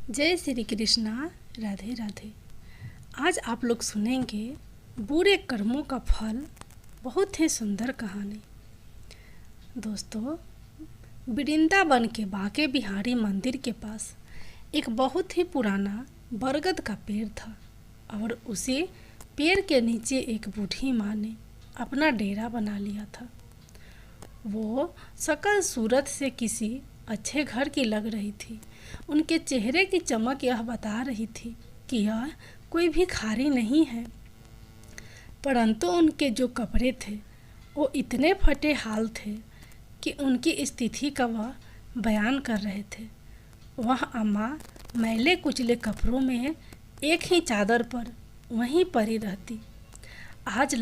जय श्री कृष्णा। राधे राधे। आज आप लोग सुनेंगे बुरे कर्मों का फल। बहुत ही सुंदर कहानी। दोस्तों, वृंदावन के बांके बिहारी मंदिर के पास एक बहुत ही पुराना बरगद का पेड़ था और उसी पेड़ के नीचे एक बूढ़ी माँ ने अपना डेरा बना लिया था। वो शकल सूरत से किसी अच्छे घर की लग रही थी। उनके चेहरे की चमक यह बता रही थी कि यह कोई भिखारी नहीं है, परंतु उनके जो कपड़े थे वो इतने फटे हाल थे कि उनकी स्थिति का वह बयान कर रहे थे। वह अम्मा मैले कुचले कपड़ों में एक ही चादर पर वहीं पड़ी रहती। आज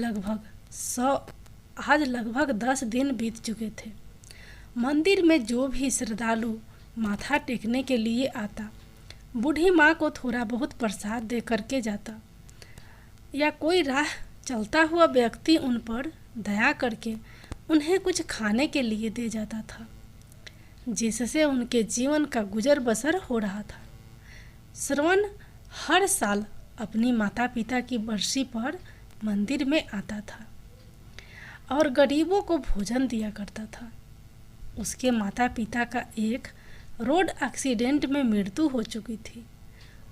लगभग 10 दिन बीत चुके थे। मंदिर में जो भी श्रद्धालु माथा टेकने के लिए आता, बूढ़ी माँ को थोड़ा बहुत प्रसाद दे करके जाता, या कोई राह चलता हुआ व्यक्ति उन पर दया करके उन्हें कुछ खाने के लिए दे जाता था, जिससे उनके जीवन का गुजर बसर हो रहा था। श्रवण हर साल अपनी माता पिता की बरसी पर मंदिर में आता था और गरीबों को भोजन दिया करता था। उसके माता पिता का एक रोड एक्सीडेंट में मृत्यु हो चुकी थी।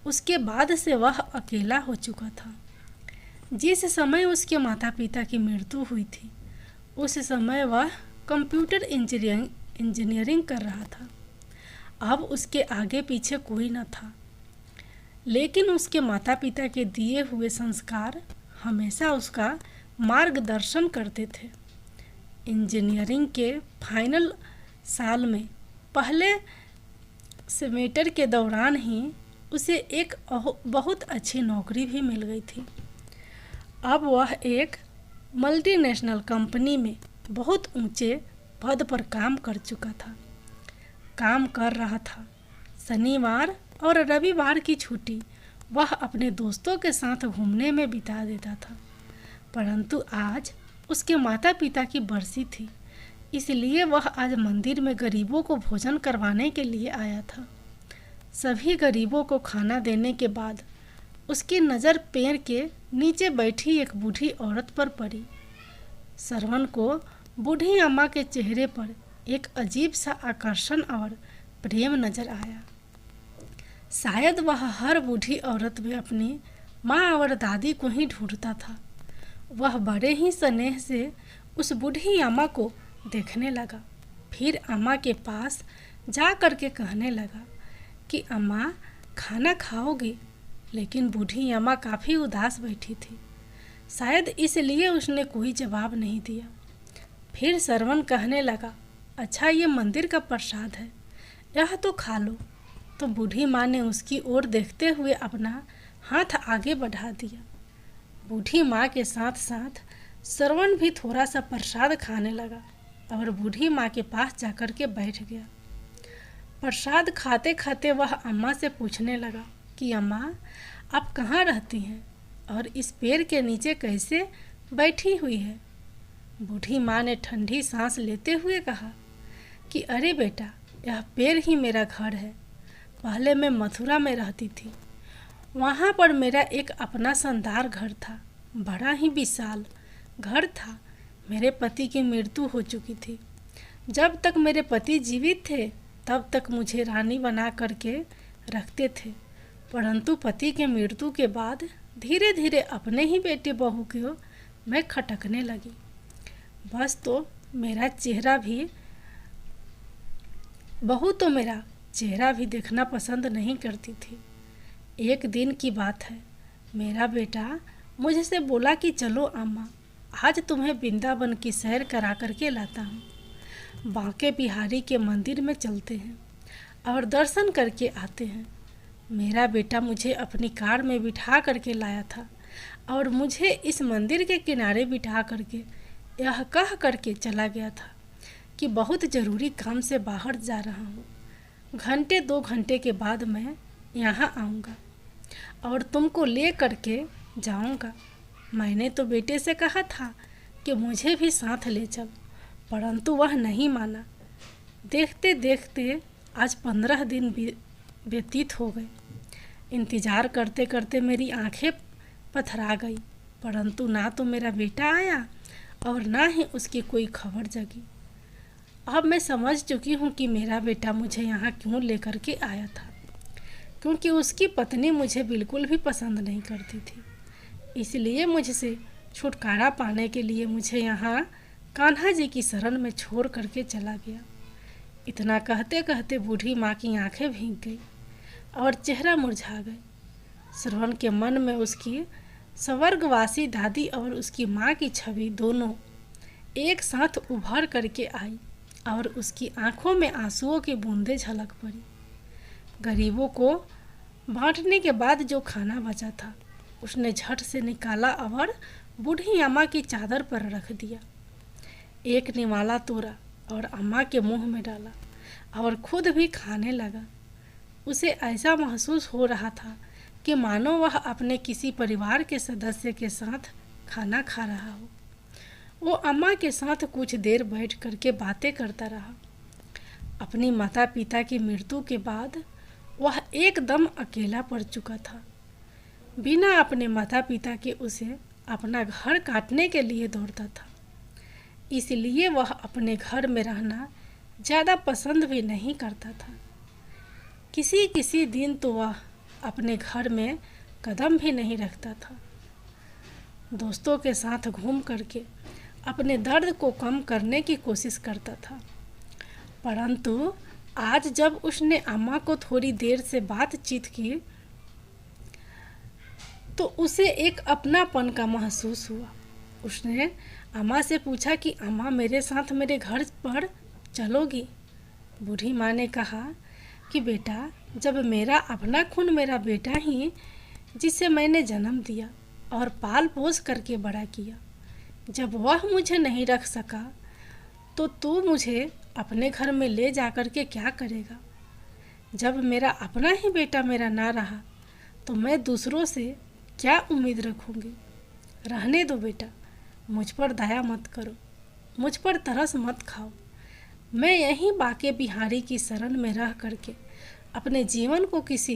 उसके बाद से वह अकेला हो चुका था। जिस समय उसके माता पिता की मृत्यु हुई थी, उस समय वह कंप्यूटर इंजीनियरिंग कर रहा था। अब उसके आगे पीछे कोई न था, लेकिन उसके माता पिता के दिए हुए संस्कार हमेशा उसका मार्गदर्शन करते थे। इंजीनियरिंग के फाइनल साल में पहले सेमेस्टर के दौरान ही उसे एक बहुत अच्छी नौकरी भी मिल गई थी। अब वह एक मल्टीनेशनल कंपनी में बहुत ऊंचे पद पर काम कर चुका था। काम कर रहा था। शनिवार और रविवार की छुट्टी वह अपने दोस्तों के साथ घूमने में बिता देता था, परंतु आज उसके माता पिता की बरसी थी, इसलिए वह आज मंदिर में गरीबों को भोजन करवाने के लिए आया था। सभी गरीबों को खाना देने के बाद उसकी नज़र पेड़ के नीचे बैठी एक बूढ़ी औरत पर पड़ी। श्रवण को बूढ़ी अम्मा के चेहरे पर एक अजीब सा आकर्षण और प्रेम नजर आया। शायद वह हर बूढ़ी औरत में अपनी माँ और दादी को ही ढूंढता था। वह बड़े ही स्नेह से उस बूढ़ी अम्मा को देखने लगा। फिर अम्मा के पास जा कर के कहने लगा कि अम्मा, खाना खाओगी? लेकिन बूढ़ी अम्मा काफ़ी उदास बैठी थी। शायद इसलिए उसने कोई जवाब नहीं दिया। फिर श्रवण कहने लगा, अच्छा, ये मंदिर का प्रसाद है, यह तो खा लो। तो बूढ़ी माँ ने उसकी ओर देखते हुए अपना हाथ आगे बढ़ा दिया। बूढ़ी माँ के साथ साथ श्रवण भी थोड़ा सा प्रसाद खाने लगा और बूढ़ी माँ के पास जाकर के बैठ गया। प्रसाद खाते खाते वह अम्मा से पूछने लगा कि अम्मा, आप कहाँ रहती हैं और इस पेड़ के नीचे कैसे बैठी हुई है? बूढ़ी माँ ने ठंडी सांस लेते हुए कहा कि अरे बेटा, यह पेड़ ही मेरा घर है। पहले मैं मथुरा में रहती थी। वहाँ पर मेरा एक अपना शानदार घर था। बड़ा ही विशाल घर था। मेरे पति की मृत्यु हो चुकी थी। जब तक मेरे पति जीवित थे तब तक मुझे रानी बना करके रखते थे, परंतु पति के मृत्यु के बाद धीरे धीरे अपने ही बेटे बहू को मैं खटकने लगी। बस तो मेरा चेहरा भी देखना पसंद नहीं करती थी। एक दिन की बात है, मेरा बेटा मुझसे बोला कि चलो अम्मा, आज तुम्हें वृंदावन की सैर करा करके लाता हूँ। बांके बिहारी के मंदिर में चलते हैं और दर्शन करके आते हैं। मेरा बेटा मुझे अपनी कार में बिठा करके लाया था और मुझे इस मंदिर के किनारे बिठा करके यह कह करके चला गया था कि बहुत ज़रूरी काम से बाहर जा रहा हूँ। 1-2 घंटे के बाद मैं यहाँ आऊँगा और तुमको ले करके जाऊँगा। मैंने तो बेटे से कहा था कि मुझे भी साथ ले चल, परंतु वह नहीं माना। देखते देखते आज 15 दिन व्यतीत हो गए। इंतज़ार करते करते मेरी आंखें पथरा गई, परंतु ना तो मेरा बेटा आया और ना ही उसकी कोई खबर जगी। अब मैं समझ चुकी हूँ कि मेरा बेटा मुझे यहाँ क्यों लेकर के आया था, क्योंकि उसकी पत्नी मुझे बिल्कुल भी पसंद नहीं करती थी। इसलिए मुझसे छुटकारा पाने के लिए मुझे यहाँ कान्हा जी की शरण में छोड़ करके चला गया। इतना कहते कहते बूढ़ी माँ की आंखें भीग गई और चेहरा मुरझा गए। श्रवण के मन में उसकी स्वर्गवासी दादी और उसकी माँ की छवि दोनों एक साथ उभर करके आई और उसकी आंखों में आंसुओं की बूंदें झलक पड़ी। गरीबों को बांटने के बाद जो खाना बचा था उसने झट से निकाला और बूढ़ी अम्मा की चादर पर रख दिया। एक निवाला तोड़ा और अम्मा के मुंह में डाला और खुद भी खाने लगा। उसे ऐसा महसूस हो रहा था कि मानो वह अपने किसी परिवार के सदस्य के साथ खाना खा रहा हो। वो अम्मा के साथ कुछ देर बैठ करके बातें करता रहा। अपनी माता पिता की मृत्यु के बाद वह एकदम अकेला पड़ चुका था। बिना अपने माता पिता के उसे अपना घर काटने के लिए दौड़ता था। इसलिए वह अपने घर में रहना ज़्यादा पसंद भी नहीं करता था। किसी किसी दिन तो वह अपने घर में कदम भी नहीं रखता था। दोस्तों के साथ घूम करके अपने दर्द को कम करने की कोशिश करता था, परंतु आज जब उसने अम्मा को थोड़ी देर से बातचीत की तो उसे एक अपनापन का महसूस हुआ। उसने अम्मा से पूछा कि अम्मा, मेरे साथ मेरे घर पर चलोगी? बूढ़ी माँ ने कहा कि बेटा, जब मेरा अपना खून मेरा बेटा ही जिसे मैंने जन्म दिया और पाल पोस करके बड़ा किया, जब वह मुझे नहीं रख सका तो तू मुझे अपने घर में ले जा कर के क्या करेगा? जब मेरा अपना ही बेटा मेरा ना रहा तो मैं दूसरों से क्या उम्मीद रखूँगी? रहने दो बेटा, मुझ पर दया मत करो, मुझ पर तरस मत खाओ। मैं यहीं बाके बिहारी की शरण में रह करके अपने जीवन को किसी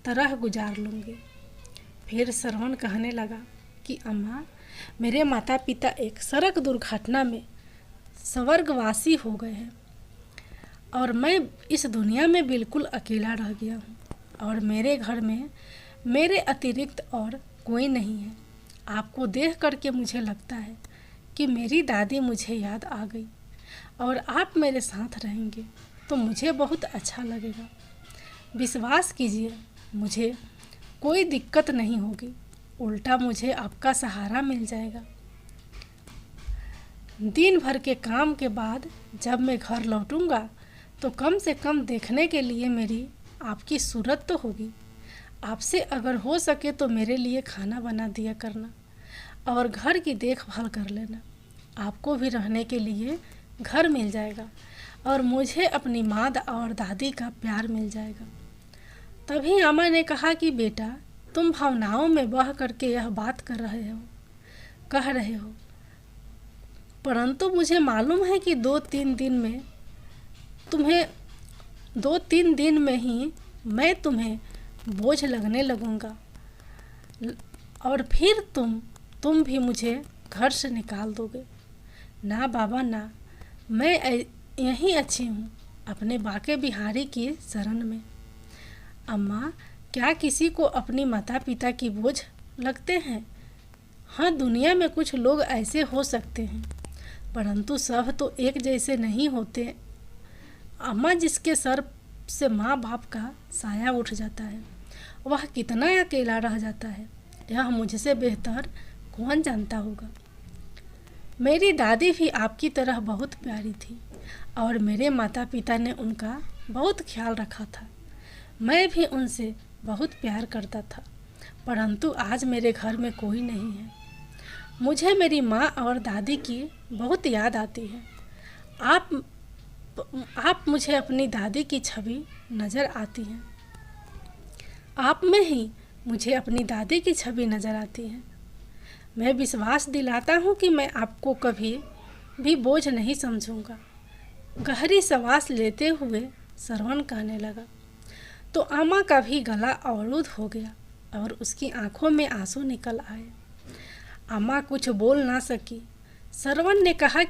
तरह गुजार लूँगी। फिर श्रवण कहने लगा कि अम्मा, मेरे माता पिता एक सड़क दुर्घटना में स्वर्गवासी हो गए हैं और मैं इस दुनिया में बिल्कुल अकेला रह गया हूँ और मेरे घर में मेरे अतिरिक्त और कोई नहीं है। आपको देख करके मुझे लगता है कि मेरी दादी मुझे याद आ गई और आप मेरे साथ रहेंगे तो मुझे बहुत अच्छा लगेगा। विश्वास कीजिए, मुझे कोई दिक्कत नहीं होगी, उल्टा मुझे आपका सहारा मिल जाएगा। दिन भर के काम के बाद जब मैं घर लौटूंगा तो कम से कम देखने के लिए मेरी आपकी सूरत तो होगी। आपसे अगर हो सके तो मेरे लिए खाना बना दिया करना और घर की देखभाल कर लेना। आपको भी रहने के लिए घर मिल जाएगा और मुझे अपनी माँ और दादी का प्यार मिल जाएगा। तभी अम्मा ने कहा कि बेटा, तुम भावनाओं में बह करके यह बात कह रहे हो, परंतु मुझे मालूम है कि 2-3 दिन में ही मैं तुम्हें बोझ लगने लगूंगा और फिर तुम भी मुझे घर से निकाल दोगे। ना बाबा ना, मैं यहीं अच्छी हूँ, अपने बाके बिहारी की शरण में। अम्मा, क्या किसी को अपनी माता पिता की बोझ लगते हैं? हाँ, दुनिया में कुछ लोग ऐसे हो सकते हैं, परंतु सब तो एक जैसे नहीं होते। अम्मा, जिसके सर से माँ बाप का साया उठ जाता है वह कितना अकेला रह जाता है, यह मुझसे बेहतर कौन जानता होगा। मेरी दादी भी आपकी तरह बहुत प्यारी थी और मेरे माता पिता ने उनका बहुत ख्याल रखा था। मैं भी उनसे बहुत प्यार करता था, परंतु आज मेरे घर में कोई नहीं है। मुझे मेरी माँ और दादी की बहुत याद आती है। आप मुझे अपनी दादी की छवि नज़र आती हैं। आप में ही मुझे अपनी दादी की छवि नज़र आती है। मैं विश्वास दिलाता हूँ कि मैं आपको कभी भी बोझ नहीं समझूंगा। गहरी सांस लेते हुए श्रवण कहने लगा, तो अम्मा का भी गला अवरुद्ध हो गया और उसकी आंखों में आंसू निकल आए। अम्मा कुछ बोल ना सकी। सरवण ने कहा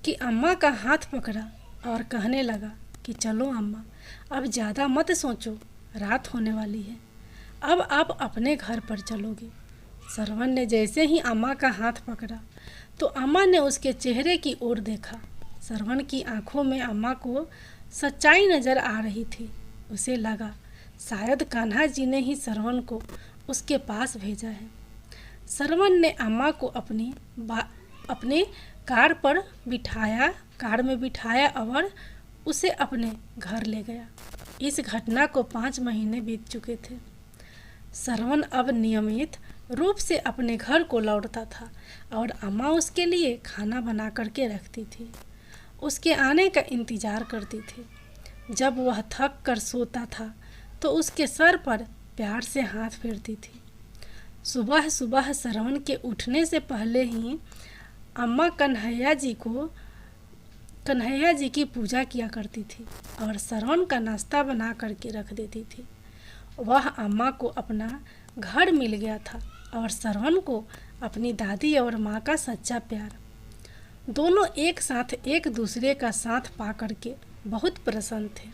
कि अम्मा का हाथ पकड़ा और कहने लगा कि चलो अम्मा, अब ज़्यादा मत सोचो, रात होने वाली है, अब आप अपने घर पर चलोगे। सरवण ने जैसे ही अम्मा का हाथ पकड़ा तो अम्मा ने उसके चेहरे की ओर देखा। सरवण की आंखों में अम्मा को सच्चाई नज़र आ रही थी। उसे लगा शायद कान्हा जी ने ही सरवण को उसके पास भेजा है। सरवण ने अम्मा को अपने कार में बिठाया और उसे अपने घर ले गया। इस घटना को 5 महीने बीत चुके थे। सरवण अब नियमित रूप से अपने घर को लौटता था और अम्मा उसके लिए खाना बना करके रखती थी, उसके आने का इंतज़ार करती थी। जब वह थक कर सोता था तो उसके सर पर प्यार से हाथ फेरती थी। सुबह सुबह सरवण के उठने से पहले ही अम्मा कन्हैया जी की पूजा किया करती थी और सरवण का नाश्ता बना करके रख देती थी। वह अम्मा को अपना घर मिल गया था और सरवण को अपनी दादी और माँ का सच्चा प्यार। दोनों एक साथ एक दूसरे का साथ पा करके बहुत प्रसन्न थे।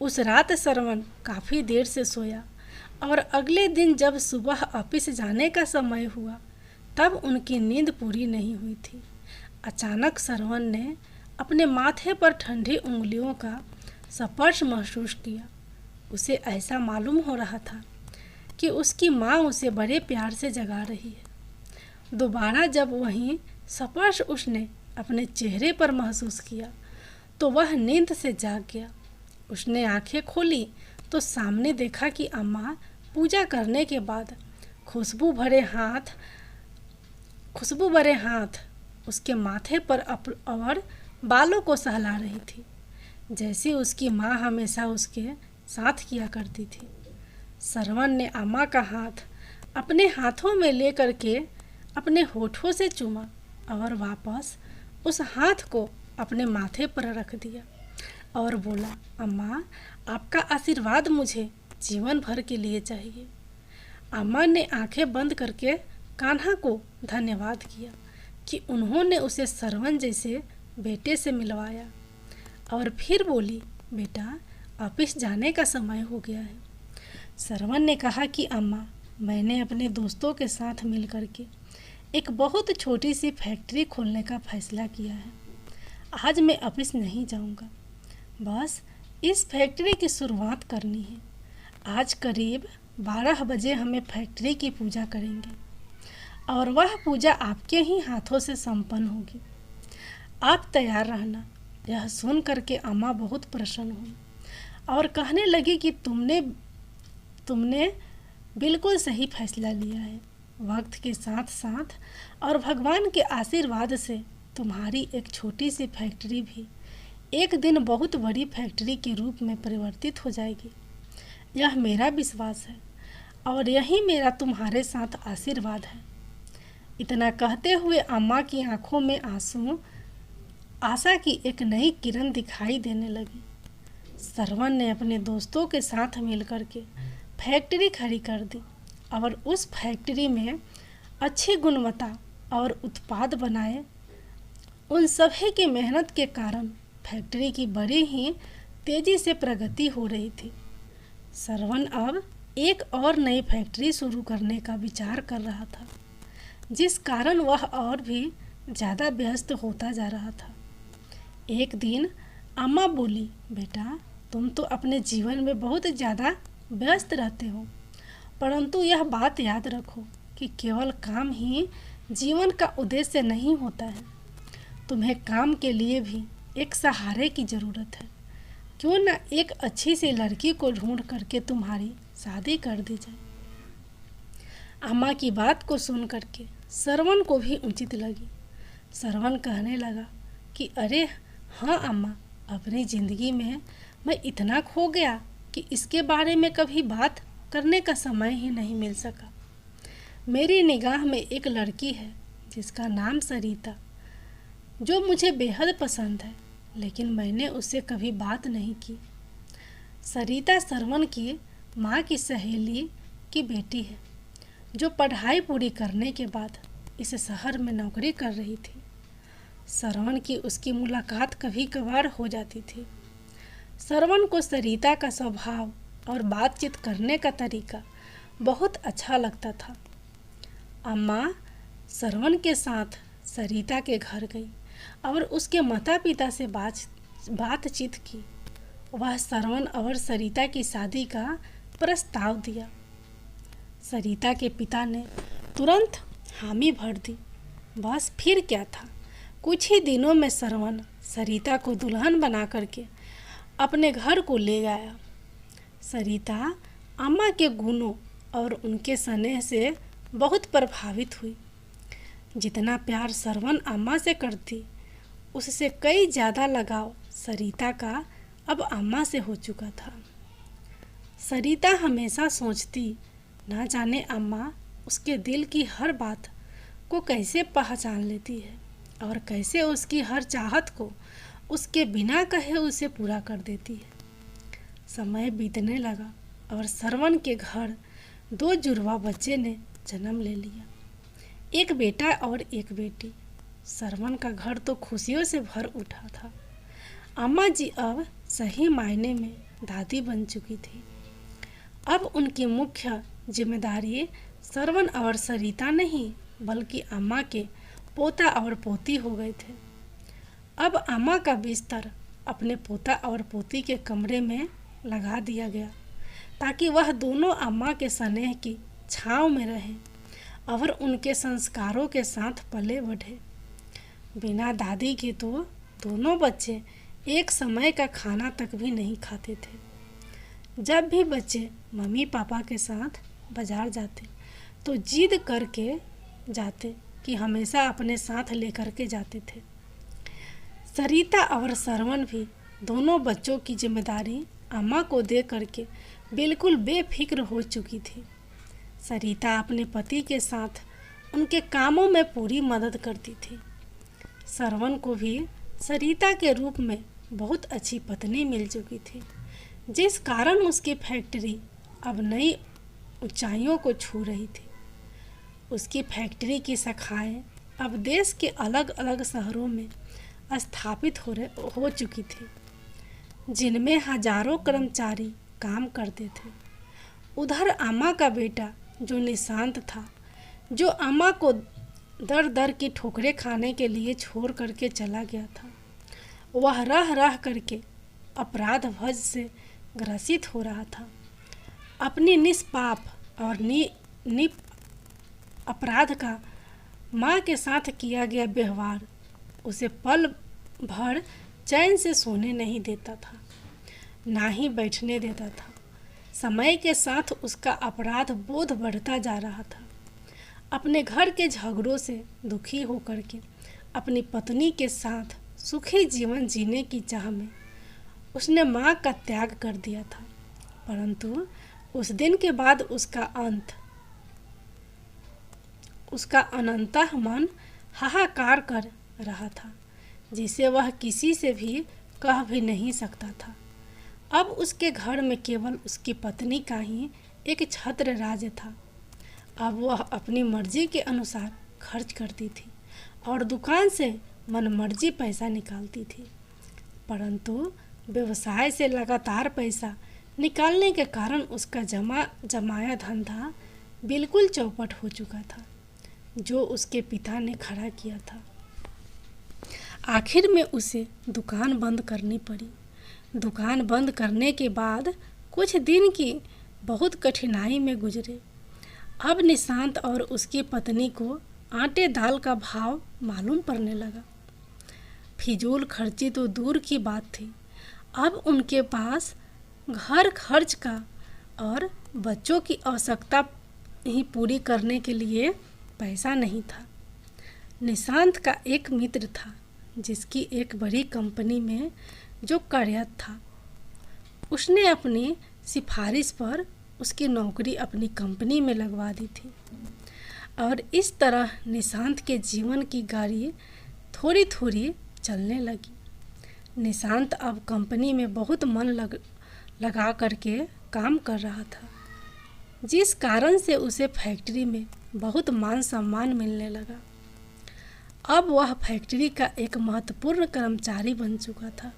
उस रात सरवण काफ़ी देर से सोया और अगले दिन जब सुबह ऑफिस जाने का समय हुआ तब उनकी नींद पूरी नहीं हुई थी। अचानक सरवण ने अपने माथे पर ठंडी उंगलियों का स्पर्श महसूस किया। उसे ऐसा मालूम हो रहा था कि उसकी माँ उसे बड़े प्यार से जगा रही है। दोबारा जब वही स्पर्श उसने अपने चेहरे पर महसूस किया तो वह नींद से जाग गया। उसने आंखें खोली तो सामने देखा कि अम्मा पूजा करने के बाद खुशबू भरे हाथ उसके माथे पर और बालों को सहला रही थी, जैसे उसकी माँ हमेशा उसके साथ किया करती थी। सरवण ने अम्मा का हाथ अपने हाथों में लेकर के अपने होठों से चूमा और वापस उस हाथ को अपने माथे पर रख दिया और बोला, अम्मा, आपका आशीर्वाद मुझे जीवन भर के लिए चाहिए। अम्मा ने आंखें बंद करके कान्हा को धन्यवाद किया कि उन्होंने उसे सरवण जैसे बेटे से मिलवाया और फिर बोली, बेटा, ऑफिस जाने का समय हो गया है। सरवण ने कहा कि अम्मा, मैंने अपने दोस्तों के साथ मिल करके एक बहुत छोटी सी फैक्ट्री खोलने का फैसला किया है। आज मैं ऑफिस नहीं जाऊंगा, बस इस फैक्ट्री की शुरुआत करनी है। आज करीब 12 बजे हमें फैक्ट्री की पूजा करेंगे और वह पूजा आपके ही हाथों से संपन्न होगी। आप तैयार रहना। यह सुन करके अम्मा बहुत प्रसन्न हुई और कहने लगी कि तुमने बिल्कुल सही फैसला लिया है। वक्त के साथ साथ और भगवान के आशीर्वाद से तुम्हारी एक छोटी सी फैक्ट्री भी एक दिन बहुत बड़ी फैक्ट्री के रूप में परिवर्तित हो जाएगी। यह मेरा विश्वास है और यही मेरा तुम्हारे साथ आशीर्वाद है। इतना कहते हुए अम्मा की आंखों में आशा की एक नई किरण दिखाई देने लगी। सरवण ने अपने दोस्तों के साथ मिलकर के फैक्ट्री खड़ी कर दी और उस फैक्ट्री में अच्छी गुणवत्ता और उत्पाद बनाए। उन सभी की मेहनत के कारण फैक्ट्री की बड़ी ही तेजी से प्रगति हो रही थी। सरवण अब एक और नई फैक्ट्री शुरू करने का विचार कर रहा था, जिस कारण वह और भी ज़्यादा व्यस्त होता जा रहा था। एक दिन अम्मा बोली, बेटा, तुम तो अपने जीवन में बहुत ज़्यादा व्यस्त रहते हो, परंतु यह बात याद रखो कि केवल काम ही जीवन का उद्देश्य नहीं होता है। तुम्हें काम के लिए भी एक सहारे की ज़रूरत है। क्यों ना एक अच्छी सी लड़की को ढूंढ करके तुम्हारी शादी कर दी जाए। अम्मा की बात को सुन करके सरवण को भी उचित लगी। सरवण कहने लगा कि अरे हाँ अम्मा, अपनी ज़िंदगी में मैं इतना खो गया कि इसके बारे में कभी बात करने का समय ही नहीं मिल सका। मेरी निगाह में एक लड़की है जिसका नाम सरिता, जो मुझे बेहद पसंद है। लेकिन मैंने उससे कभी बात नहीं की। सरिता श्रवण की माँ की सहेली की बेटी है, जो पढ़ाई पूरी करने के बाद इस शहर में नौकरी कर रही थी। श्रवण की उसकी मुलाकात कभी कभार हो जाती थी। श्रवण को सरिता का स्वभाव और बातचीत करने का तरीका बहुत अच्छा लगता था। अम्मा श्रवण के साथ सरिता के घर गई और उसके माता पिता से बातचीत की। वह श्रवण और सरिता की शादी का प्रस्ताव दिया। सरिता के पिता ने तुरंत हामी भर दी। बस फिर क्या था, कुछ ही दिनों में श्रवण सरिता को दुल्हन बना करके अपने घर को ले गया। सरिता अम्मा के गुणों और उनके स्नेह से बहुत प्रभावित हुई। जितना प्यार श्रवण अम्मा से करती, उससे कई ज़्यादा लगाव सरिता का अब अम्मा से हो चुका था। सरिता हमेशा सोचती, ना जाने अम्मा उसके दिल की हर बात को कैसे पहचान लेती है और कैसे उसकी हर चाहत को उसके बिना कहे उसे पूरा कर देती है। समय बीतने लगा और श्रवण के घर 2 जुड़वा बच्चे ने जन्म ले लिया, एक बेटा और एक बेटी। श्रवण का घर तो खुशियों से भर उठा था। अम्मा जी अब सही मायने में दादी बन चुकी थी। अब उनकी मुख्य जिम्मेदारी श्रवण और सरिता नहीं, बल्कि अम्मा के पोता और पोती हो गए थे। अब अम्मा का बिस्तर अपने पोता और पोती के कमरे में लगा दिया गया, ताकि वह दोनों अम्मा के स्नेह की छांव में रहें और उनके संस्कारों के साथ पले बढ़े। बिना दादी के तो दोनों बच्चे एक समय का खाना तक भी नहीं खाते थे। जब भी बच्चे मम्मी पापा के साथ बाजार जाते तो जिद करके जाते कि हमेशा अपने साथ लेकर के जाते थे। सरिता और श्रवण भी दोनों बच्चों की जिम्मेदारी अम्मा को दे करके बिल्कुल बेफिक्र हो चुकी थी। सरिता अपने पति के साथ उनके कामों में पूरी मदद करती थी। श्रवण को भी सरिता के रूप में बहुत अच्छी पत्नी मिल चुकी थी, जिस कारण उसकी फैक्ट्री अब नई ऊंचाइयों को छू रही थी। उसकी फैक्ट्री की शाखाएं अब देश के अलग अलग शहरों में स्थापित हो चुकी थी, जिनमें हजारों कर्मचारी काम करते थे। उधर अम्मा का बेटा जो निशांत था, जो अम्मा को दर दर की ठोकरें खाने के लिए छोड़ करके चला गया था, वह रह रह करके अपराध भज से ग्रसित हो रहा था। अपनी निष्पाप और निप अपराध का माँ के साथ किया गया व्यवहार उसे पल भर चैन से सोने नहीं देता था, ना ही बैठने देता था। समय के साथ उसका अपराध बोध बढ़ता जा रहा था। अपने घर के झगड़ों से दुखी होकर के अपनी पत्नी के साथ सुखी जीवन जीने की चाह में उसने माँ का त्याग कर दिया था। परंतु उस दिन के बाद उसका अनंतः मन हाहाकार कर रहा था, जिसे वह किसी से भी कह भी नहीं सकता था। अब उसके घर में केवल उसकी पत्नी का ही एक छत्र राज था। अब वह अपनी मर्जी के अनुसार खर्च करती थी और दुकान से मनमर्जी पैसा निकालती थी। परंतु व्यवसाय से लगातार पैसा निकालने के कारण उसका जमाया धंधा बिल्कुल चौपट हो चुका था, जो उसके पिता ने खड़ा किया था। आखिर में उसे दुकान बंद करनी पड़ी। दुकान बंद करने के बाद कुछ दिन की बहुत कठिनाई में गुजरे। अब निशांत और उसकी पत्नी को आटे दाल का भाव मालूम पड़ने लगा। फिजूल खर्ची तो दूर की बात थी, अब उनके पास घर खर्च का और बच्चों की आवश्यकता ही पूरी करने के लिए पैसा नहीं था। निशांत का एक मित्र था, जिसकी एक बड़ी कंपनी में जो कार्यरत था। उसने अपनी सिफारिश पर उसकी नौकरी अपनी कंपनी में लगवा दी थी और इस तरह निशांत के जीवन की गाड़ी थोड़ी थोड़ी चलने लगी। निशांत अब कंपनी में बहुत मन लगा करके काम कर रहा था, जिस कारण से उसे फैक्ट्री में बहुत मान सम्मान मिलने लगा। अब वह फैक्ट्री का एक महत्वपूर्ण कर्मचारी बन चुका था।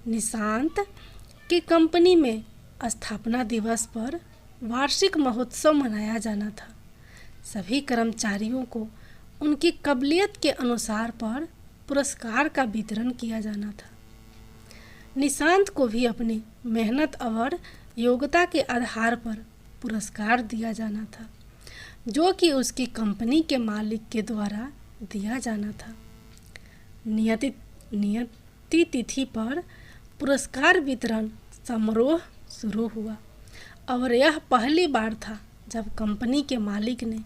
निशांत की कंपनी में स्थापना दिवस पर वार्षिक महोत्सव मनाया जाना था। सभी कर्मचारियों को उनकी काबिलियत के अनुसार पर पुरस्कार का वितरण किया जाना था। निशांत को भी अपनी मेहनत और योग्यता के आधार पर पुरस्कार दिया जाना था, जो कि उसकी कंपनी के मालिक के द्वारा दिया जाना था। नियति तिथि पर पुरस्कार वितरण समारोह शुरू हुआ और यह पहली बार था जब कंपनी के मालिक ने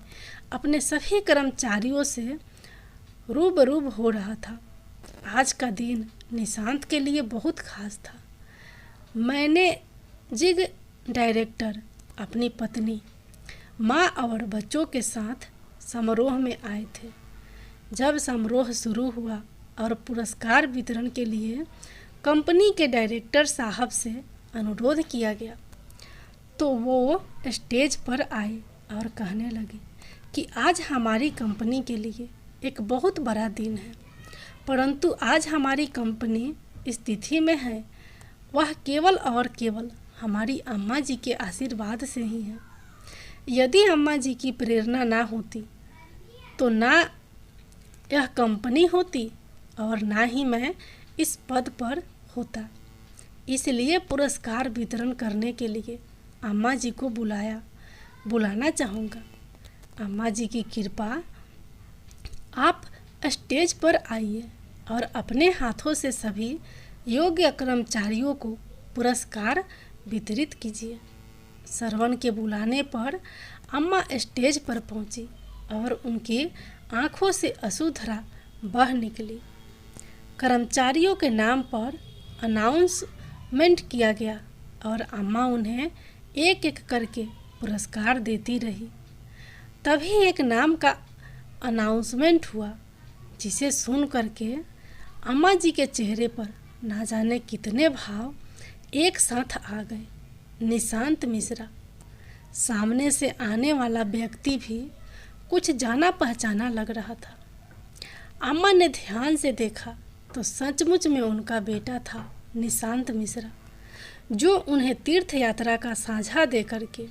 अपने सभी कर्मचारियों से रूबरू हो रहा था। आज का दिन निशांत के लिए बहुत खास था। मैनेजिंग डायरेक्टर अपनी पत्नी, माँ और बच्चों के साथ समारोह में आए थे। जब समारोह शुरू हुआ और पुरस्कार वितरण के लिए कंपनी के डायरेक्टर साहब से अनुरोध किया गया, तो वो स्टेज पर आए और कहने लगे कि आज हमारी कंपनी के लिए एक बहुत बड़ा दिन है, परंतु आज हमारी कंपनी इस तिथि में है वह केवल और केवल हमारी अम्मा जी के आशीर्वाद से ही है। यदि अम्मा जी की प्रेरणा ना होती तो ना यह कंपनी होती और ना ही मैं इस पद पर होता। इसलिए पुरस्कार वितरण करने के लिए अम्मा जी को बुलाना चाहूँगा। अम्मा जी की कृपा, आप स्टेज पर आइए और अपने हाथों से सभी योग्य कर्मचारियों को पुरस्कार वितरित कीजिए। श्रवण के बुलाने पर अम्मा स्टेज पर पहुंची और उनकी आंखों से अश्रुधारा बह निकली। कर्मचारियों के नाम पर अनाउंसमेंट किया गया और अम्मा उन्हें एक एक करके पुरस्कार देती रही। तभी एक नाम का अनाउंसमेंट हुआ, जिसे सुन करके अम्मा जी के चेहरे पर ना जाने कितने भाव एक साथ आ गए। निशांत मिश्रा। सामने से आने वाला व्यक्ति भी कुछ जाना पहचाना लग रहा था। अम्मा ने ध्यान से देखा तो सचमुच में उनका बेटा था निशांत मिश्रा, जो उन्हें तीर्थ यात्रा का साझा दे करके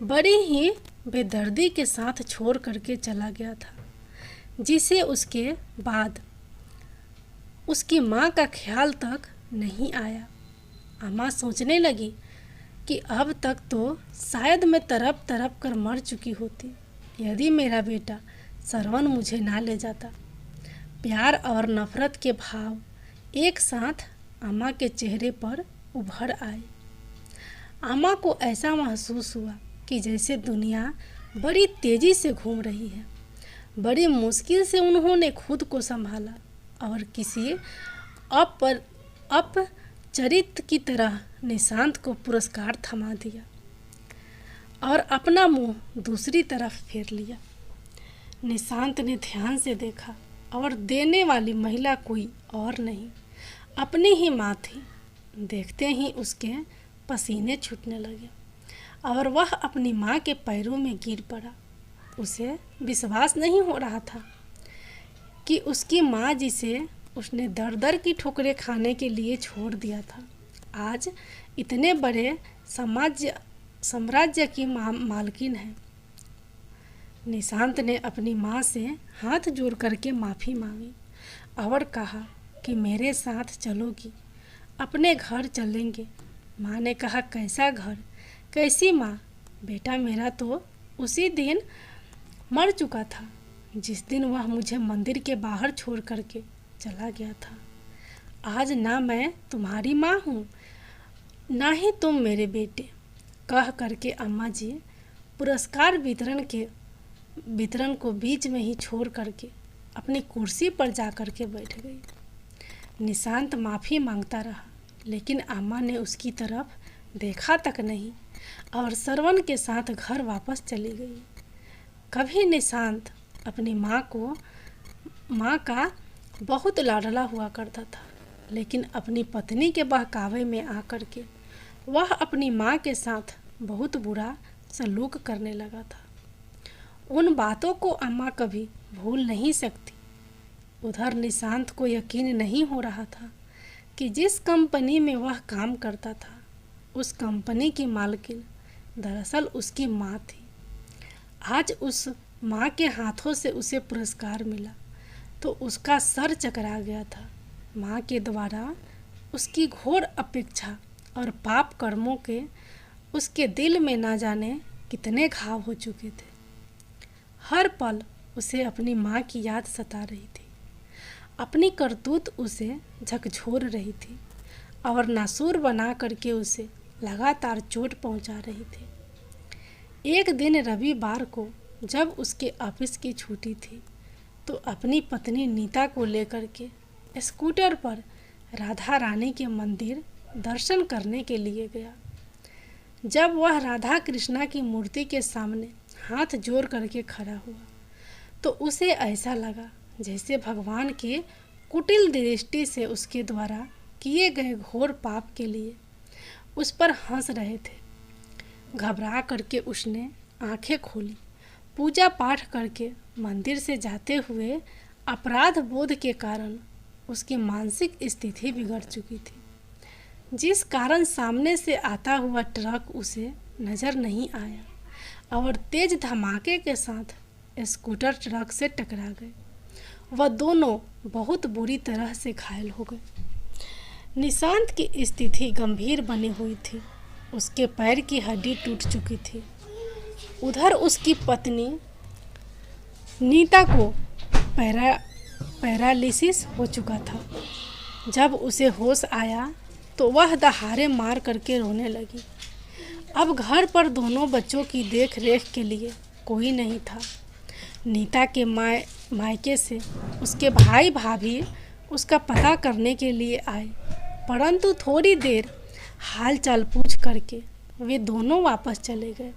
बड़ी ही बेदर्दी के साथ छोड़ करके चला गया था, जिसे उसके बाद उसकी माँ का ख्याल तक नहीं आया। अम्मा सोचने लगी कि अब तक तो शायद मैं तड़प तड़प कर मर चुकी होती यदि मेरा बेटा श्रवण मुझे ना ले जाता। प्यार और नफरत के भाव एक साथ अम्मा के चेहरे पर उभर आए। अम्मा को ऐसा महसूस हुआ कि जैसे दुनिया बड़ी तेजी से घूम रही है। बड़ी मुश्किल से उन्होंने खुद को संभाला और किसी अपचरित की तरह निशांत को पुरस्कार थमा दिया और अपना मुंह दूसरी तरफ फेर लिया। निशांत ने ध्यान से देखा और देने वाली महिला कोई और नहीं, अपनी ही माँ थी। देखते ही उसके पसीने छूटने लगे और वह अपनी माँ के पैरों में गिर पड़ा। उसे विश्वास नहीं हो रहा था कि उसकी माँ, जिसे उसने दर दर की ठोकरें खाने के लिए छोड़ दिया था, आज इतने बड़े साम्राज्य की मालकिन है। निशांत ने अपनी माँ से हाथ जोड़ करके माफ़ी मांगी और कहा कि मेरे साथ चलोगी, अपने घर चलेंगे। माँ ने कहा, कैसा घर, कैसी माँ? बेटा मेरा तो उसी दिन मर चुका था जिस दिन वह मुझे मंदिर के बाहर छोड़ करके चला गया था। आज ना मैं तुम्हारी माँ हूँ ना ही तुम मेरे बेटे। कह करके अम्मा जी पुरस्कार वितरण को बीच में ही छोड़ करके अपनी कुर्सी पर जा करके बैठ गई। निशांत माफ़ी मांगता रहा, लेकिन अम्मा ने उसकी तरफ देखा तक नहीं और श्रवण के साथ घर वापस चली गई। कभी निशांत अपनी माँ का बहुत लाडला हुआ करता था, लेकिन अपनी पत्नी के बहकावे में आकर के वह अपनी माँ के साथ बहुत बुरा सलूक करने लगा था। उन बातों को अम्मा कभी भूल नहीं सकती। उधर निशांत को यकीन नहीं हो रहा था कि जिस कंपनी में वह काम करता था उस कंपनी की मालकिन दरअसल उसकी माँ थी। आज उस माँ के हाथों से उसे पुरस्कार मिला तो उसका सर चकरा गया था। माँ के द्वारा उसकी घोर अपेक्षा और पाप कर्मों के उसके दिल में ना जाने कितने घाव हो चुके थे। हर पल उसे अपनी माँ की याद सता रही थी। अपनी करतूत उसे झकझोर रही थी और नासूर बना करके उसे लगातार चोट पहुंचा रही थी। एक दिन रविवार को जब उसके ऑफिस की छुट्टी थी तो अपनी पत्नी नीता को लेकर के स्कूटर पर राधा रानी के मंदिर दर्शन करने के लिए गया। जब वह राधा कृष्णा की मूर्ति के सामने हाथ जोड़ करके खड़ा हुआ तो उसे ऐसा लगा जैसे भगवान के कुटिल दृष्टि से उसके द्वारा किए गए घोर पाप के लिए उस पर हंस रहे थे। घबरा करके उसने आंखें खोली। पूजा पाठ करके मंदिर से जाते हुए अपराध बोध के कारण उसकी मानसिक स्थिति बिगड़ चुकी थी, जिस कारण सामने से आता हुआ ट्रक उसे नज़र नहीं आया और तेज धमाके के साथ स्कूटर ट्रक से टकरा गए। वह दोनों बहुत बुरी तरह से घायल हो गए। निशांत की स्थिति गंभीर बनी हुई थी। उसके पैर की हड्डी टूट चुकी थी। उधर उसकी पत्नी नीता को पैरालिसिस हो चुका था। जब उसे होश आया तो वह दहाड़े मार करके रोने लगी। अब घर पर दोनों बच्चों की देख रेख के लिए कोई नहीं था। नीता के मायके से उसके भाई भाभी उसका पता करने के लिए आए, परंतु थोड़ी देर हाल चाल पूछ करके वे दोनों वापस चले गए।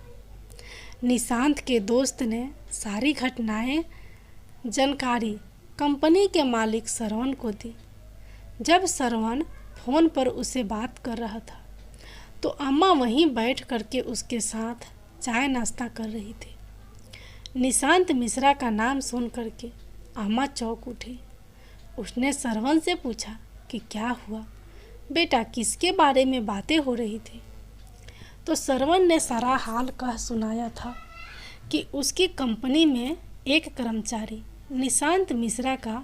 निशांत के दोस्त ने सारी घटनाएं जानकारी कंपनी के मालिक श्रवण को दी। जब श्रवण फ़ोन पर उसे बात कर रहा था तो अम्मा वहीं बैठ करके उसके साथ चाय नाश्ता कर रही थी। निशांत मिश्रा का नाम सुन करके अम्मा चौंक उठी। उसने श्रवण से पूछा कि क्या हुआ बेटा, किसके बारे में बातें हो रही थी? तो श्रवण ने सारा हाल कह सुनाया था कि उसकी कंपनी में एक कर्मचारी निशांत मिश्रा का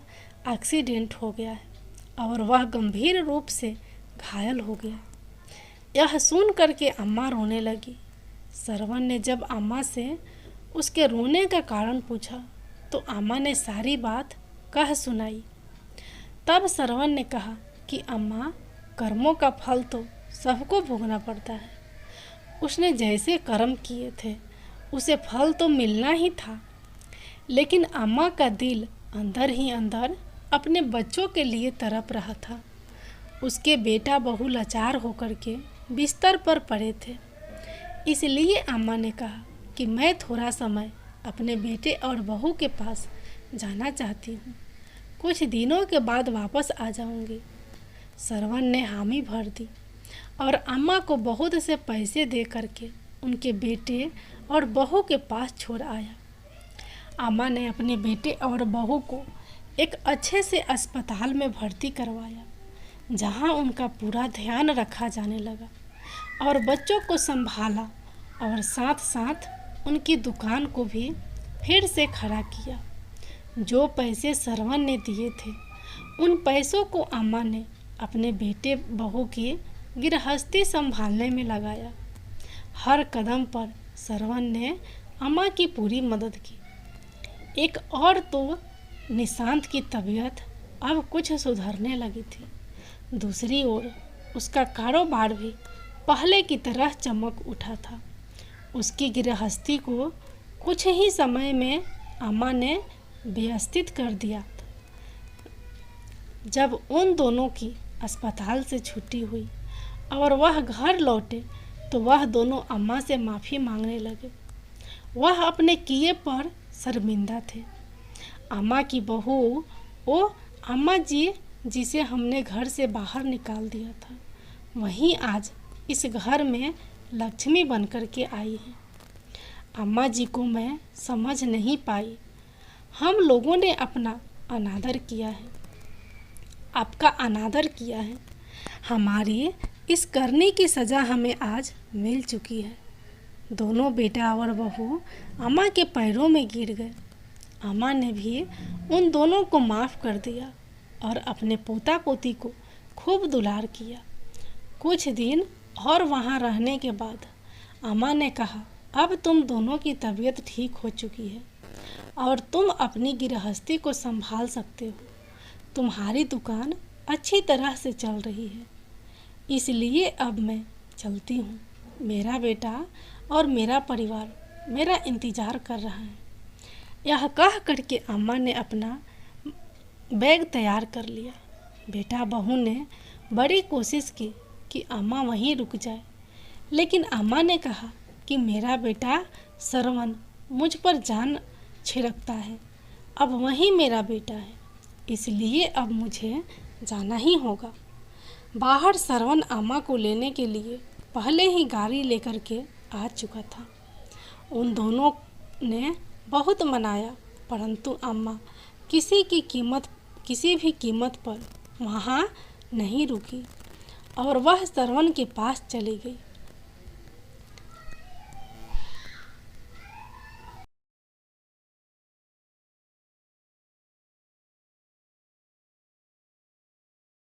एक्सीडेंट हो गया है और वह गंभीर रूप से घायल हो गया। यह सुन करके अम्मा रोने लगी। श्रवण ने जब अम्मा से उसके रोने का कारण पूछा तो अम्मा ने सारी बात कह सुनाई। तब श्रवण ने कहा कि अम्मा, कर्मों का फल तो सबको भोगना पड़ता है। उसने जैसे कर्म किए थे उसे फल तो मिलना ही था, लेकिन अम्मा का दिल अंदर ही अंदर अपने बच्चों के लिए तड़प रहा था। उसके बेटा बहू लाचार होकर के बिस्तर पर पड़े थे। इसलिए अम्मा ने कहा कि मैं थोड़ा समय अपने बेटे और बहू के पास जाना चाहती हूँ। कुछ दिनों के बाद वापस आ जाऊँगी। श्रवण ने हामी भर दी और अम्मा को बहुत से पैसे दे करके उनके बेटे और बहू के पास छोड़ आया। अम्मा ने अपने बेटे और बहू को एक अच्छे से अस्पताल में भर्ती करवाया, जहां उनका पूरा ध्यान रखा जाने लगा और बच्चों को संभाला और साथ साथ उनकी दुकान को भी फिर से खड़ा किया। जो पैसे श्रवण ने दिए थे उन पैसों को अम्मा ने अपने बेटे बहू की गृहस्थी संभालने में लगाया। हर कदम पर श्रवण ने अम्मा की पूरी मदद की। एक और तो निशांत की तबीयत अब कुछ सुधरने लगी थी। दूसरी ओर उसका कारोबार भी पहले की तरह चमक उठा था। उसकी गृहस्थी को कुछ ही समय में अम्मा ने व्यवस्थित कर दिया। जब उन दोनों की अस्पताल से छुट्टी हुई और वह घर लौटे तो वह दोनों अम्मा से माफ़ी मांगने लगे। वह अपने किए पर शर्मिंदा थे। अम्मा की बहू, ओ अम्मा जी, जिसे हमने घर से बाहर निकाल दिया था, वहीं आज इस घर में लक्ष्मी बनकर के आई है। अम्मा जी को मैं समझ नहीं पाई। हम लोगों ने अपना अनादर किया है, आपका अनादर किया है। हमारी इस करने की सज़ा हमें आज मिल चुकी है। दोनों बेटा और बहू अम्मा के पैरों में गिर गए। अम्मा ने भी उन दोनों को माफ़ कर दिया और अपने पोता पोती को खूब दुलार किया। कुछ दिन और वहाँ रहने के बाद अम्मा ने कहा, अब तुम दोनों की तबीयत ठीक हो चुकी है और तुम अपनी गृहस्थी को संभाल सकते हो। तुम्हारी दुकान अच्छी तरह से चल रही है, इसलिए अब मैं चलती हूँ। मेरा बेटा और मेरा परिवार मेरा इंतज़ार कर रहा है। यह कह करके अम्मा ने अपना बैग तैयार कर लिया। बेटा बहू ने बड़ी कोशिश की कि अम्मा वहीं रुक जाए, लेकिन अम्मा ने कहा कि मेरा बेटा श्रवण मुझ पर जान छिड़कता है, अब वहीं मेरा बेटा है, इसलिए अब मुझे जाना ही होगा। बाहर श्रवण अम्मा को लेने के लिए पहले ही गाड़ी लेकर के आ चुका था। उन दोनों ने बहुत मनाया, परंतु अम्मा किसी भी कीमत पर वहाँ नहीं रुकी और वह श्रवण के पास चली गई।